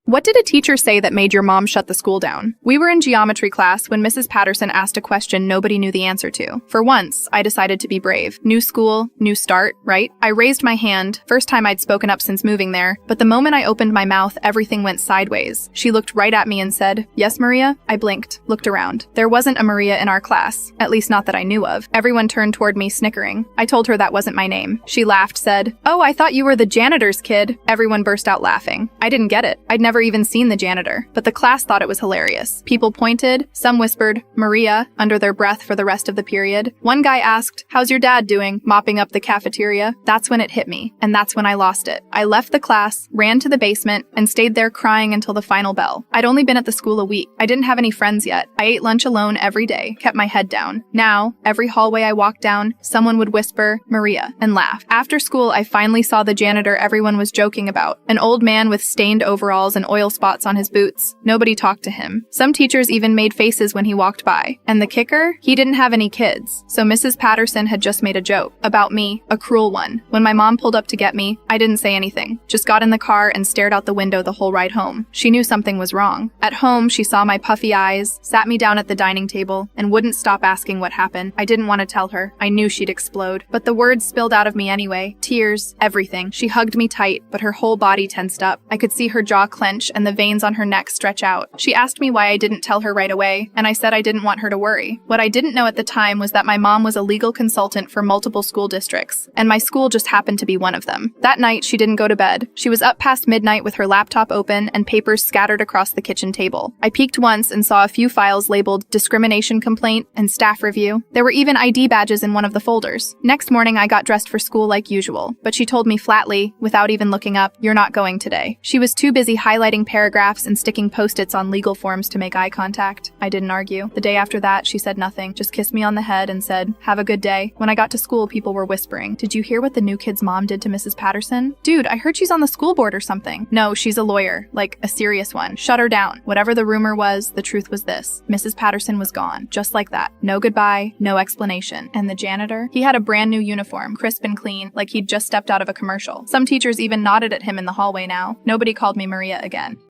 What did a teacher say that made your mom shut the school down? We were in geometry class when Mrs. Patterson asked a question nobody knew the answer to. For once, I decided to be brave. New school, new start, right? I raised my hand, first time I'd spoken up since moving there, but the moment I opened my mouth, everything went sideways. She looked right at me and said, "Yes, Maria?" I blinked, looked around. There wasn't a Maria in our class, at least not that I knew of. Everyone turned toward me, snickering. I told her that wasn't my name. She laughed, said, "Oh, I thought you were the janitor's kid." Everyone burst out laughing. I didn't get it. I'd never even seen the janitor, but the class thought it was hilarious. People pointed, some whispered, "Maria," under their breath for the rest of the period. One guy asked, "How's your dad doing?" mopping up the cafeteria. That's when it hit me, and that's when I lost it. I left the class, ran to the basement, and stayed there crying until the final bell. I'd only been at the school a week. I didn't have any friends yet. I ate lunch alone every day, kept my head down. Now, every hallway I walked down, someone would whisper, "Maria," and laugh. After school, I finally saw the janitor everyone was joking about, an old man with stained overalls and oil spots on his boots. Nobody talked to him. Some teachers even made faces when he walked by. And the kicker? He didn't have any kids. So Mrs. Patterson had just made a joke about me, a cruel one. When my mom pulled up to get me, I didn't say anything. Just got in the car and stared out the window the whole ride home. She knew something was wrong. At home, she saw my puffy eyes, sat me down at the dining table, and wouldn't stop asking what happened. I didn't want to tell her. I knew she'd explode. But the words spilled out of me anyway. Tears, everything. She hugged me tight, but her whole body tensed up. I could see her jaw clench and the veins on her neck stretch out. She asked me why I didn't tell her right away, and I said I didn't want her to worry. What I didn't know at the time was that my mom was a legal consultant for multiple school districts, and my school just happened to be one of them. That night, she didn't go to bed. She was up past midnight with her laptop open and papers scattered across the kitchen table. I peeked once and saw a few files labeled discrimination complaint and staff review. There were even ID badges in one of the folders. Next morning, I got dressed for school like usual, but she told me flatly, without even looking up, "You're not going today." She was too busy highlighting paragraphs and sticking post-its on legal forms to make eye contact. I didn't argue. The day after that, she said nothing, just kissed me on the head and said, "Have a good day." When I got to school, people were whispering, "Did you hear what the new kid's mom did to Mrs. Patterson?" "Dude, I heard she's on the school board or something." "No, she's a lawyer, like a serious one. Shut her down." Whatever the rumor was, the truth was this. Mrs. Patterson was gone, just like that. No goodbye, no explanation. And the janitor? He had a brand new uniform, crisp and clean, like he'd just stepped out of a commercial. Some teachers even nodded at him in the hallway now. Nobody called me Maria again.